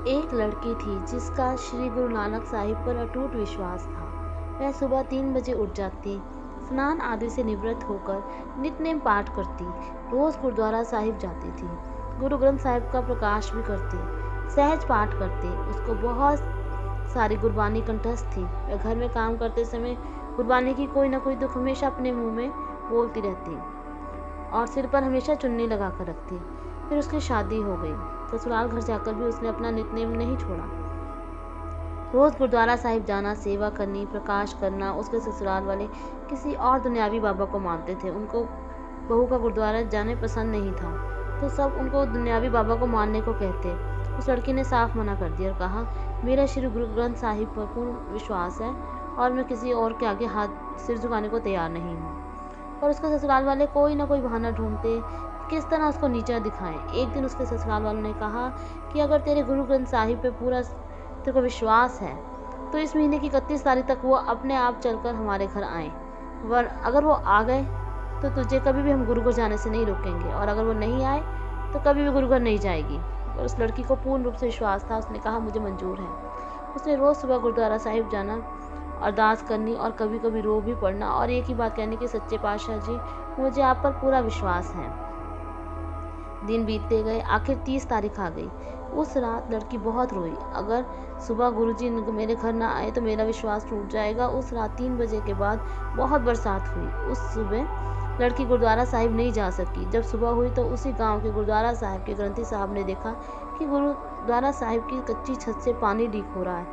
एक लड़की थी जिसका श्री गुरु नानक साहिब पर अटूट विश्वास था। वह सुबह 3 बजे उठ जाती, स्नान आदि से निवृत्त होकर नित्य पाठ करती, रोज गुरुद्वारा साहिब जाती थी, गुरु ग्रंथ साहिब का प्रकाश भी करती, सहज पाठ करती। उसको बहुत सारी गुरबानी कंठस्थ थी। वह घर में काम करते समय गुरबानी की कोई न कोई दुख हमेशा अपने मुंह में बोलती रहती और सिर पर हमेशा चुन्नी लगा कर रखती। फिर उसकी शादी हो गई। ससुराल घर जाकर भी उसने अपना नित्यनेम नहीं छोड़ा। रोज गुरुद्वारा साहिब जाना, सेवा करनी, प्रकाश करना। उसके ससुराल वाले किसी और दुनियावी बाबा को मानते थे। उनको बहू का गुरुद्वारा जाने पसंद नहीं था, तो सब उनको दुनियावी बाबा को मानने को कहते। उस लड़की ने साफ मना कर दिया और कहा, मेरा श्री गुरु ग्रंथ साहिब पर पूर्ण विश्वास है और मैं किसी और के आगे हाथ सिर झुकाने को तैयार नहीं हूँ। और उसके ससुराल वाले कोई ना कोई बहाना ढूंढते किस तरह उसको नीचा दिखाएं। एक दिन उसके ससुराल वालों ने कहा कि अगर तेरे गुरु ग्रंथ साहिब पे पूरा तेरे को विश्वास है तो इस महीने की 31 तारीख तक वो अपने आप चलकर हमारे घर आए। अगर वो आ गए तो तुझे कभी भी हम गुरु घर जाने से नहीं रोकेंगे, और अगर वो नहीं आए तो कभी भी गुरु घर नहीं जाएगी। और उस लड़की को पूर्ण रूप से विश्वास था। उसने कहा, मुझे मंजूर है। उसने रोज़ सुबह गुरुद्वारा साहिब जाना, अरदास करनी और कभी कभी रो भी पड़ना और एक ही बात कहनी कि सच्चे पातशाह जी, मुझे आप पर पूरा विश्वास है। दिन बीतते गए, आखिर 30 तारीख आ गई। उस रात लड़की बहुत रोई। अगर सुबह गुरुजी मेरे घर ना आए तो मेरा विश्वास टूट जाएगा। उस रात 3 बजे के बाद बहुत बरसात हुई। उस सुबह लड़की गुरुद्वारा साहिब नहीं जा सकी। जब सुबह हुई तो उसी गांव के गुरुद्वारा साहिब के ग्रंथी साहब ने देखा कि गुरुद्वारा साहिब की कच्ची छत से पानी लीक हो रहा है।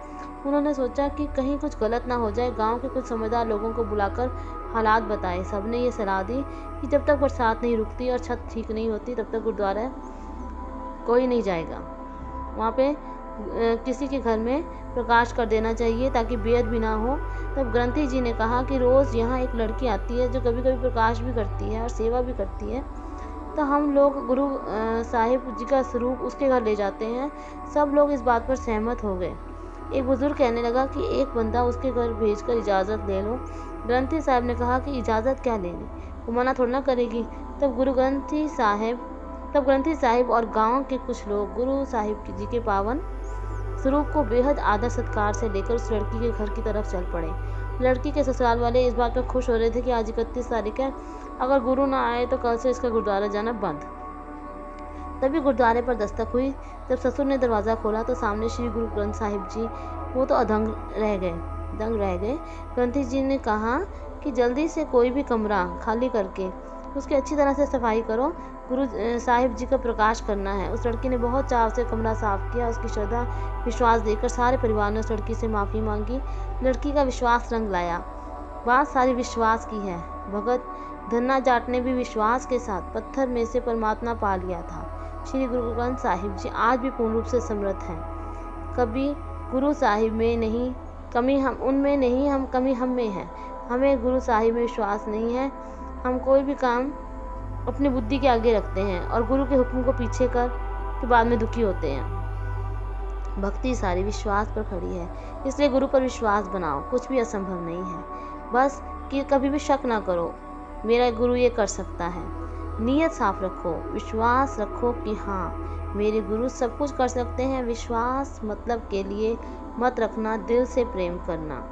उन्होंने सोचा कि कहीं कुछ गलत ना हो जाए। गांव के कुछ समझदार लोगों को बुलाकर हालात बताए। सबने ये सलाह दी कि जब तक बरसात नहीं रुकती और छत ठीक नहीं होती तब तक गुरुद्वारा कोई नहीं जाएगा। वहाँ पे किसी के घर में प्रकाश कर देना चाहिए ताकि बेअद भी ना हो। तब ग्रंथी जी ने कहा कि रोज़ यहाँ एक लड़की आती है जो कभी कभी प्रकाश भी करती है और सेवा भी करती है, तो हम लोग गुरु साहिब जी का स्वरूप उसके घर ले जाते हैं। सब लोग इस बात पर सहमत हो गए। एक बुजुर्ग कहने लगा कि एक बंदा उसके घर भेजकर इजाज़त ले लो। ग्रंथी साहब ने कहा कि इजाज़त क्या लेनी, वो मना थोड़ा ना करेगी। तब ग्रंथी साहिब और गांव के कुछ लोग गुरु साहिब जी के पावन स्वरूप को बेहद आदर सत्कार से लेकर उस लड़की के घर की तरफ चल पड़े। लड़की के ससुराल वाले इस बात पर खुश हो रहे थे कि आज 31 तारीख है, अगर गुरु ना आए तो कल से इसका गुरुद्वारा जाना बंद। तभी गुरुद्वारे पर दस्तक हुई। जब ससुर ने दरवाज़ा खोला तो सामने श्री गुरु ग्रंथ साहिब जी, वो तो दंग रह गए। ग्रंथी जी ने कहा कि जल्दी से कोई भी कमरा खाली करके उसकी अच्छी तरह से सफाई करो, गुरु साहिब जी का प्रकाश करना है। उस लड़की ने बहुत चाव से कमरा साफ किया। उसकी श्रद्धा विश्वास देखकर सारे परिवार ने उस लड़की से माफ़ी मांगी। लड़की का विश्वास रंग लाया। बात सारी विश्वास की है। भगत धन्ना जाट ने भी विश्वास के साथ पत्थर में से परमात्मा पा लिया था। श्री गुरु ग्रंथ साहिब जी आज भी पूर्ण रूप से समर्थ हैं। कभी गुरु साहिब में नहीं कमी हम उनमें नहीं, हम कमी हम में है। हमें गुरु साहिब में विश्वास नहीं है। हम कोई भी काम अपनी बुद्धि के आगे रखते हैं और गुरु के हुक्म को पीछे कर के बाद में दुखी होते हैं। भक्ति सारी विश्वास पर खड़ी है, इसलिए गुरु पर विश्वास बनाओ। कुछ भी असंभव नहीं है। बस कि कभी भी शक ना करो, मेरा गुरु ये कर सकता है। नीयत साफ रखो, विश्वास रखो कि हाँ, मेरे गुरु सब कुछ कर सकते हैं। विश्वास मतलब के लिए मत रखना, दिल से प्रेम करना।